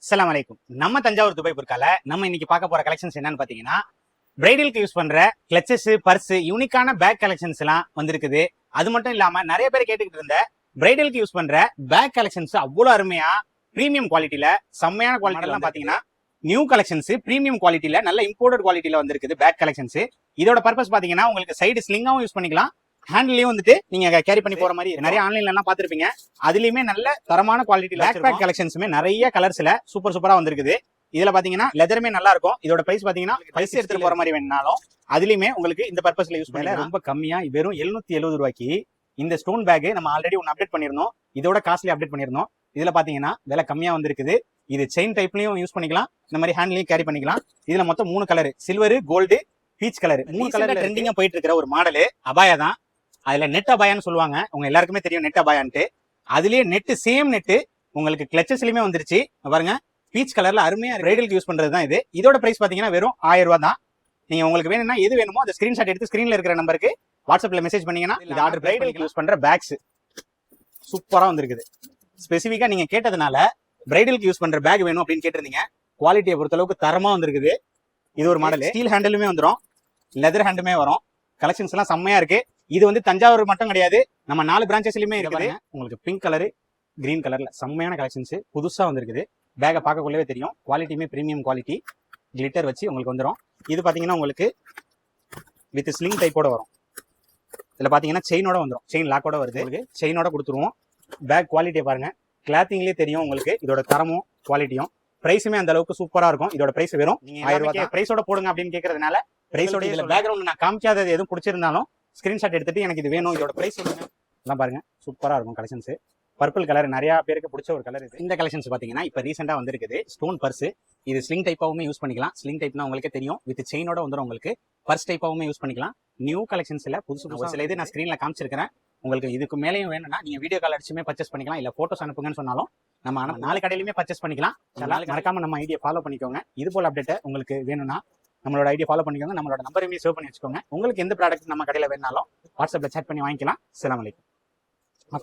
அஸ்ஸலாமு அலைக்கும். நம்ம தஞ்சாவூர் துபாய் புர்கால நம்ம இன்னைக்கு பார்க்க போற கலெக்ஷன்ஸ் என்னன்னு பாத்தீங்கன்னா, பிரைடலுக்கு யூஸ் பண்ற கிளச்சஸ், பர்ஸ், யூனிக்கான பேக் கலெக்ஷன்ஸ் எல்லாம் வந்திருக்குது. அது மட்டும் இல்லாம நிறைய பேர் கேட்டுக்கிட்டு இருந்த பிரைடலுக்கு யூஸ் பண்ற பேக் கலெக்ஷன்ஸ் அவ்வளவு அருமையா பிரீமியம் குவாலிட்டியில செம்மையான குவாலிட்டிலாம் பாத்தீங்கன்னா நியூ கலெக்ஷன்ஸ் பிரீமியம் குவாலிட்டியில நல்ல இம்போர்ட்டட் குவாலிட்டியில வந்திருக்குது பேக் கலெக்ஷன்ஸ். இதோட பர்பஸ் பாத்தீங்கன்னா உங்களுக்கு சைடு ஸ்லிங்காவும் யூஸ் பண்ணிக்கலாம், ஹேண்ட்லயும் வந்துட்டு நீங்க கேரி பண்ணி போற மாதிரி நிறைய ஆன்லைன்ல எல்லாம் பாத்துருப்பீங்க. அதுலயுமே நல்ல தரமான குவாலிட்டி பேக் கலெக்ஷன்ஸுமே நிறைய கலர்ஸ்ல சூப்பரா வந்திருக்குது. இதுல பாத்தீங்கன்னா லெதருமே நல்லா இருக்கும். இதோட பிரைஸ் பாத்தீங்கன்னா பைசா எடுத்துட்டு போற மாதிரி வேணாலும் அதுலயுமே உங்களுக்கு இந்த பர்பஸ்ல யூஸ் பண்ணல ரொம்ப கம்மியா வெறும் 770 ரூபாய்க்கு இந்த ஸ்டோன் பேக் நம்ம ஆல்ரெடி ஒன்னு அப்டேட் பண்ணிருந்தோம். இதோட காஸ்ட்லி அப்டேட் பண்ணிருந்தோம். இதுல பாத்தீங்கன்னா விலை கம்மியா வந்திருக்குது. இது செயின் டைப்லயும் யூஸ் பண்ணிக்கலாம், இந்த மாதிரி ஹேண்ட்லயும் கேரி பண்ணிக்கலாம். இதுல மொத்தம் 3 colour, silver, gold, peach colour, 3 கலர்ல ட்ரெண்டிங்கா போயிட்டு இருக்கிற ஒரு மாடல் அபாயா தான். அதுல நெட் அபாயான்னு சொல்லுவாங்க, உங்க எல்லாருக்குமே தெரியும் நெட் அபாயான்ட்டு. அதுலயே நெட் சேம் நெட் உங்களுக்கு கிளச்சஸ்லயுமே வந்துருச்சு பாருங்க. பீச் கலர்ல அருமையா பிரைடலுக்கு யூஸ் பண்றது தான் இது. இதோட பிரைஸ் பாத்தீங்கன்னா வெறும் 1000 ரூபாய் தான். நீங்க உங்களுக்கு வேணும்னா எது வேணுமோ அந்த ஸ்கிரீன்ஷாட் எடுத்து ஸ்கிரீன்ல இருக்கிற நம்பருக்கு வாட்ஸ்அப்ல மெசேஜ் பண்ணீங்கன்னா இது ஆர்டர் பிரைடலுக்கு யூஸ் பண்ற பேக்ஸ் சூப்பரா வந்திருக்குது. ஸ்பெசிஃபிக்கா நீங்க கேட்டதுனால பிரைடலுக்கு யூஸ் பண்ற பேக் வேணும் அப்படின்னு கேட்டிருந்தீங்க. குவாலிட்டியை பொறுத்த அளவுக்கு தரமா வந்திருக்குது. இது ஒரு மாடல் ஸ்டீல் ஹேண்டிலுமே வந்துடும், லெதர் ஹேண்டுமே வரும். கலெக்ஷன்ஸ் எல்லாம் செம்மையா இருக்கு. இது வந்து தஞ்சாவூர் மட்டும் கிடையாது, நம்ம 4 பிரான்ச்சஸ்லயுமே இருக்குது. உங்களுக்கு பிங்க் கலரு, கிரீன் கலர்ல செம்மையான கலெக்ஷன்ஸ் புதுசா வந்திருக்குது. பேக்கை பார்க்கக்குள்ளவே தெரியும், குவாலிட்டியுமே பிரீமியம் குவாலிட்டி, கிளிட்டர் வச்சு உங்களுக்கு வந்துடும். இது பாத்தீங்கன்னா உங்களுக்கு வித் ஸ்லிங் டைப்போட வரும். இதுல பாத்தீங்கன்னா செயினோட வந்துடும், செயின் லாக்கோட வருது. உங்களுக்கு செயினோட கொடுத்துருவோம். பேக் குவாலிட்டியை பாருங்க, கிளாத்திங்லேயே தெரியும் உங்களுக்கு இதோட தரமும் குவாலிட்டியும். பிரைஸுமே அந்த அளவுக்கு சூப்பரா இருக்கும். இதோட பிரைஸ் வெறும் 1000 ரூபாய். பிரைஸோட போடுங்க அப்படின்னு கேட்கறதுனால பிரைஸோட இதுல பேக்ரவுண்ட் நான் காமிக்காதது எதுவும் பிடிச்சிருந்தாலும் ஸ்கிரீன்ஷாட் எடுத்துட்டு எனக்கு இது வேணும், இதோட பிரைஸ் சொல்லுங்க. எல்லாம் பாருங்க சூப்பரா இருக்கும் கலெக்ஷன்ஸ். பர்பிள் கலர் நிறைய பேருக்கு பிடிச்ச ஒரு கலர் இது. இந்த கலெக்ஷன்ஸ் பாத்தீங்கன்னா இப்ப ரீசெண்டா வந்திருக்குது ஸ்டோன் பர்ஸ். இது ஸ்லிங் டைப்பாவுமே யூஸ் பண்ணிக்கலாம். ஸ்லிங் டைப்னா உங்களுக்கே தெரியும், வித் செயினோட வந்துடும். உங்களுக்கு பர்ஸ் டைப்பாவுமே யூஸ் பண்ணிக்கலாம். நியூ கலெக்ஷன்ஸ்ல புதுசு சில இது நான் ஸ்கிரீன்ல காமிச்சிருக்கிறேன். உங்களுக்கு இதுக்கு மேலேயும் வேணும்னா நீங்க வீடியோ கால் அடிச்சுமே பர்ச்சேஸ் பண்ணிக்கலாம், இல்ல போட்டோஸ் அனுப்புங்கன்னு சொன்னாலும் நம்ம 4 கடையிலுமே பர்ச்சேஸ் பண்ணிக்கலாம். மறக்காம நம்ம ஐடியா ஃபாலோ பண்ணிக்கோங்க. இது போல அப்டேட் உங்களுக்கு வேணும்னா நம்மளோட ஐடியா ஃபாலோ பண்ணிக்கோங்க. நம்மளோட நம்பரையுமே சேவ் பண்ணி வச்சுக்கோங்க. உங்களுக்கு எந்த ப்ராடக்ட் நம்ம கடையில் வேணாலும் வாட்ஸ்அப்ல சேட் பண்ணி வாங்கிக்கலாம். அஸ்ஸலாமு அலைக்கும்.